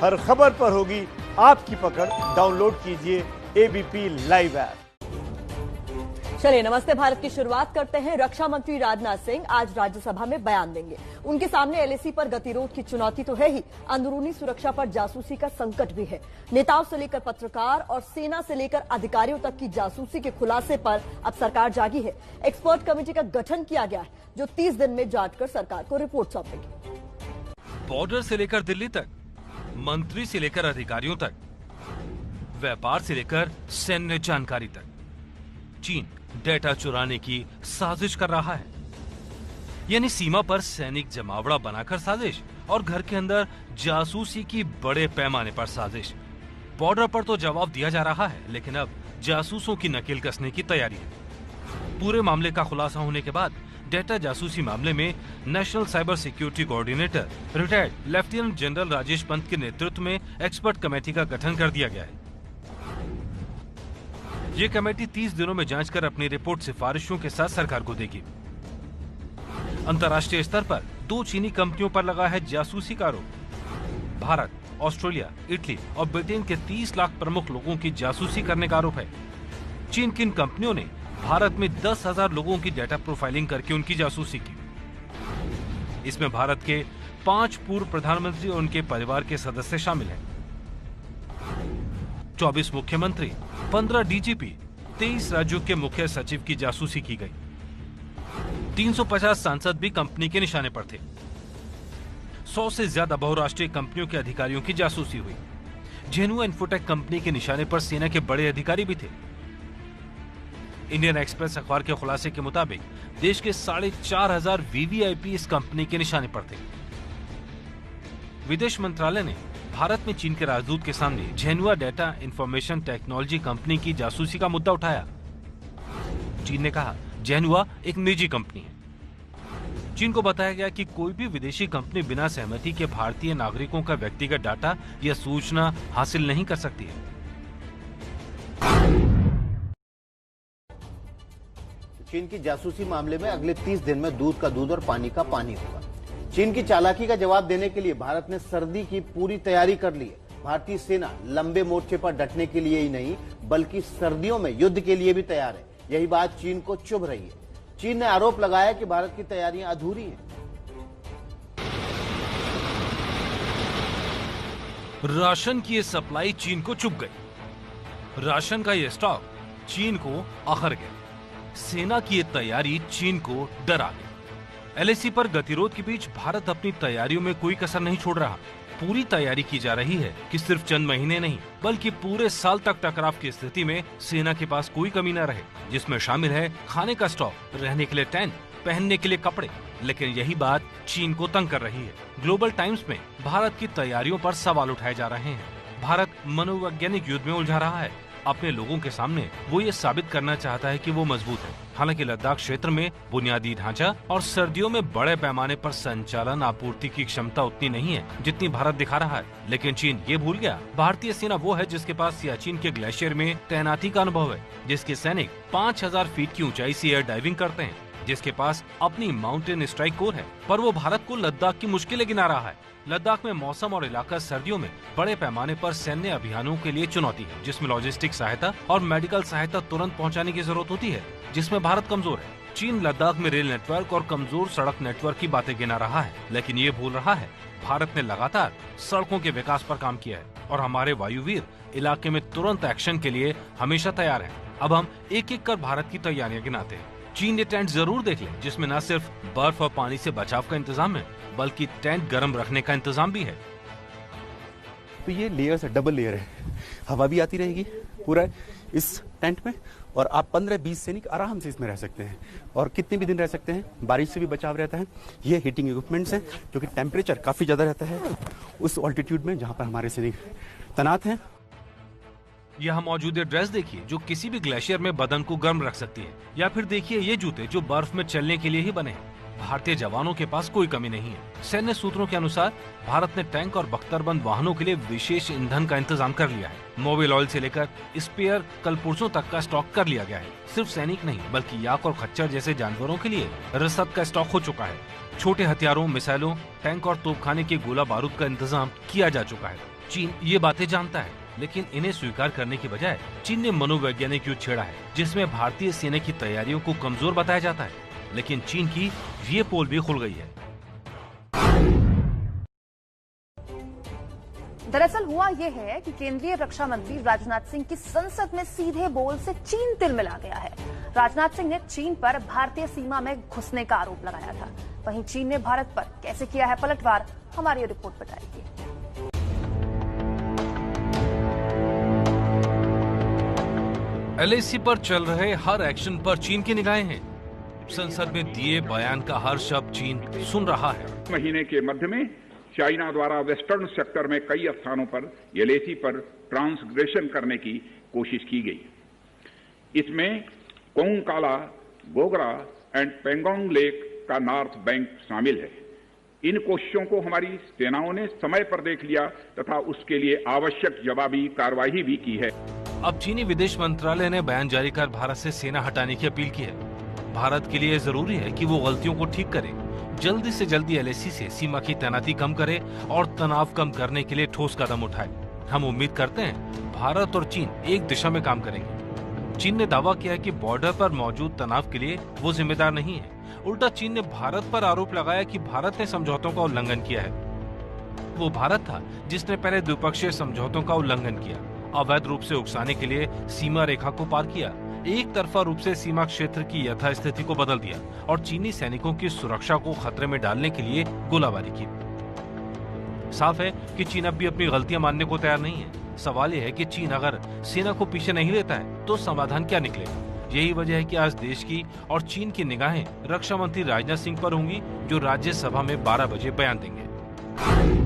हर खबर पर होगी आपकी पकड़। डाउनलोड कीजिए एबीपी लाइव ऐप। चलिए नमस्ते भारत की शुरुआत करते हैं। रक्षा मंत्री राजनाथ सिंह आज राज्यसभा में बयान देंगे। उनके सामने एलएसी पर गतिरोध की चुनौती तो है ही, अंदरूनी सुरक्षा पर जासूसी का संकट भी है। नेताओं से लेकर पत्रकार और सेना से लेकर अधिकारियों तक की जासूसी के खुलासे पर अब सरकार जागी है। एक्सपर्ट कमेटी का गठन किया गया है जो 30 दिन में जांच कर सरकार को रिपोर्ट सौंपेगी। बॉर्डर से लेकर दिल्ली तक, मंत्री से लेकर अधिकारियों तक, व्यापार से लेकर सैन्य जानकारी तक, चीन डेटा चुराने की साजिश कर रहा है। यानी सीमा पर सैनिक जमावड़ा बनाकर साजिश और घर के अंदर जासूसी की बड़े पैमाने पर साजिश। बॉर्डर पर तो जवाब दिया जा रहा है, लेकिन अब जासूसों की नकेल कसने की तैयारी है। पूरे मामले का खुलासा होने के बाद डेटा जासूसी मामले में national cyber security coordinator retired lieutenant general Rajesh Pant के नेतृत्व में एक्सपर्ट कमेटी का गठन कर दिया गया है। ये कमेटी 30 दिनों में जांच कर अपनी रिपोर्ट सिफारिशों के साथ सरकार को देगी। अंतर्राष्ट्रीय स्तर पर 2 चीनी कंपनियों पर लगा है जासूसी का आरोप। भारत, ऑस्ट्रेलिया, इटली और ब्रिटेन के 30 लाख प्रमुख लोगों की जासूसी करने का आरोप है। चीन की इन कंपनियों ने भारत में 10,000 लोगों की डेटा प्रोफाइलिंग करके उनकी जासूसी की। इसमें भारत के 5 पूर्व प्रधानमंत्री और उनके परिवार के सदस्य शामिल हैं। 24 मुख्यमंत्री, 15 डीजीपी, 23 राज्यों के मुख्य सचिव की जासूसी की गई। 350 सांसद भी कंपनी के निशाने पर थे। 100 से ज्यादा बहुराष्ट्रीय कंपनियों के अधिकारियों की जासूसी हुई। जेनुआ इन्फोटेक कंपनी के निशाने पर सेना के बड़े अधिकारी भी थे। इंडियन एक्सप्रेस अखबार के खुलासे के मुताबिक देश के 4,500 वीवीआईपी इस कंपनी के निशाने पर थे। विदेश मंत्रालय ने भारत में चीन के राजदूत के सामने जेनुआ डेटा इंफॉर्मेशन टेक्नोलॉजी कंपनी की जासूसी का मुद्दा उठाया। चीन ने कहा जेनुआ एक निजी कंपनी है। चीन को बताया गया कि कोई भी विदेशी कंपनी बिना सहमति के भारतीय नागरिकों का व्यक्तिगत डाटा या सूचना हासिल नहीं कर सकती है। चीन की जासूसी मामले में अगले 30 दिन में दूध का दूध और पानी का पानी होगा। चीन की चालाकी का जवाब देने के लिए भारत ने सर्दी की पूरी तैयारी कर ली है। भारतीय सेना लंबे मोर्चे पर डटने के लिए ही नहीं, बल्कि सर्दियों में युद्ध के लिए भी तैयार है। यही बात चीन को चुभ रही है। चीन ने आरोप लगाया कि भारत की तैयारियां अधूरी हैं। राशन की ये सप्लाई चीन को चुभ गई। राशन का ये स्टॉक चीन को आहर गया। सेना की ये तैयारी चीन को डरा गई। एलएसी पर गतिरोध के बीच भारत अपनी तैयारियों में कोई कसर नहीं छोड़ रहा। पूरी तैयारी की जा रही है कि सिर्फ चंद महीने नहीं, बल्कि पूरे साल तक टकराव की स्थिति में सेना के पास कोई कमी न रहे, जिसमें शामिल है खाने का स्टॉक, रहने के लिए टेंट, पहनने के लिए कपड़े। लेकिन यही बात चीन को तंग कर रही है। ग्लोबल टाइम्स में भारत की तैयारियों पर सवाल उठाए जा रहे हैं। भारत मनोवैज्ञानिक युद्ध में उलझा रहा है। अपने लोगों के सामने वो ये साबित करना चाहता है कि वो मजबूत है। हालांकि लद्दाख क्षेत्र में बुनियादी ढांचा और सर्दियों में बड़े पैमाने पर संचालन आपूर्ति की क्षमता उतनी नहीं है जितनी भारत दिखा रहा है। लेकिन चीन ये भूल गया, भारतीय सेना वो है जिसके पास सियाचिन के ग्लेशियर में तैनाती का अनुभव है, जिसके सैनिक 5,000 फीट की ऊंचाई से एयर डाइविंग करते हैं, जिसके पास अपनी माउंटेन स्ट्राइक कोर है। पर वो भारत को लद्दाख की मुश्किलें गिना रहा है। लद्दाख में मौसम और इलाका सर्दियों में बड़े पैमाने पर सैन्य अभियानों के लिए चुनौती है, जिसमें लॉजिस्टिक सहायता और मेडिकल सहायता तुरंत पहुंचाने की जरूरत होती है, जिसमें भारत कमजोर है। चीन लद्दाख में रेल नेटवर्क और कमजोर सड़क नेटवर्क की बातें गिना रहा है, लेकिन ये भूल रहा है भारत ने लगातार सड़कों के विकास पर काम किया है और हमारे वायुवीर इलाके में तुरंत एक्शन के लिए हमेशा तैयार है। अब हम एक एक कर भारत की तैयारियां गिनाते हैं। चीन ये टेंट जरूर देख ले, जिसमें न सिर्फ बर्फ और पानी से बचाव का इंतजाम है, बल्कि टेंट गर्म रखने का इंतजाम भी है। तो ये लेयर्स है, डबल लेयर है। हवा भी आती रहेगी पूरा इस टेंट में और आप 15-20 सैनिक आराम से इसमें रह सकते हैं और कितने भी दिन रह सकते हैं। बारिश से भी बचाव रहता है। ये हीटिंग इक्विपमेंट्स हैं, क्योंकि टेम्परेचर काफी ज्यादा रहता है उस ऑल्टीट्यूड में जहां पर हमारे सैनिक तैनात हैं। यहाँ मौजूद ड्रेस देखिए जो किसी भी ग्लेशियर में बदन को गर्म रख सकती है, या फिर देखिए ये जूते जो बर्फ में चलने के लिए ही बने हैं। भारतीय जवानों के पास कोई कमी नहीं है। सैन्य सूत्रों के अनुसार भारत ने टैंक और बख्तरबंद वाहनों के लिए विशेष ईंधन का इंतजाम कर लिया है। मोबिल ऑयल से लेकर स्पेयर कलपुर्जों तक का स्टॉक कर लिया गया है। सिर्फ सैनिक नहीं, बल्कि याक और खच्चर जैसे जानवरों के लिए रसद का स्टॉक हो चुका है। छोटे हथियारों, मिसाइलों, टैंक और तोपखाने के गोला बारूद का इंतजाम किया जा चुका है। चीन ये बातें जानता है, लेकिन इन्हें स्वीकार करने की बजाय चीन ने मनोवैज्ञानिक युद्ध छेड़ा है, जिसमें भारतीय सेना की तैयारियों को कमजोर बताया जाता है। लेकिन चीन की ये पोल भी खुल गई है। दरअसल हुआ यह है कि केंद्रीय रक्षा मंत्री राजनाथ सिंह की संसद में सीधे बोल से चीन तिलमिला गया है। राजनाथ सिंह ने चीन पर भारतीय सीमा में घुसने का आरोप लगाया था। वहीं चीन ने भारत पर कैसे किया है पलटवार, हमारी रिपोर्ट बताएगी। एलएसी पर चल रहे हर एक्शन पर चीन की निगाहें हैं। संसद में दिए बयान का हर शब्द चीन सुन रहा है। महीने के मध्य में चाइना द्वारा वेस्टर्न सेक्टर में कई स्थानों पर एलएसी पर ट्रांसग्रेशन करने की कोशिश की गई। इसमें कोंगकाला, गोगरा एंड पेंगोंग लेक का नॉर्थ बैंक शामिल है। इन कोशिशों को हमारी सेनाओं ने समय पर देख लिया तथा उसके लिए आवश्यक जवाबी कार्रवाई भी की है। अब चीनी विदेश मंत्रालय ने बयान जारी कर भारत से सेना हटाने की अपील की है। भारत के लिए जरूरी है कि वो गलतियों को ठीक करे, जल्दी से जल्दी एलएसी से सीमा की तैनाती कम करे और तनाव कम करने के लिए ठोस कदम उठाए। हम उम्मीद करते हैं भारत और चीन एक दिशा में काम करेंगे। चीन ने दावा किया है कि बॉर्डर पर मौजूद तनाव के लिए वो जिम्मेदार नहीं है। उल्टा चीन ने भारत पर आरोप लगाया कि भारत ने समझौतों का उल्लंघन किया है। वो भारत था जिसने पहले द्विपक्षीय समझौतों का उल्लंघन किया, अवैध रूप से उकसाने के लिए सीमा रेखा को पार किया, एक तरफा रूप से सीमा क्षेत्र की यथास्थिति को बदल दिया और चीनी सैनिकों की सुरक्षा को खतरे में डालने के लिए गोलाबारी की। साफ है कि चीन अब भी अपनी गलतियां मानने को तैयार नहीं है। सवाल यह है कि चीन अगर सेना को पीछे नहीं लेता है तो समाधान क्या निकलेगा। यही वजह है कि आज देश की और चीन की निगाहें रक्षा मंत्री राजनाथ सिंह पर होंगी, जो राज्यसभा में 12 बजे बयान देंगे।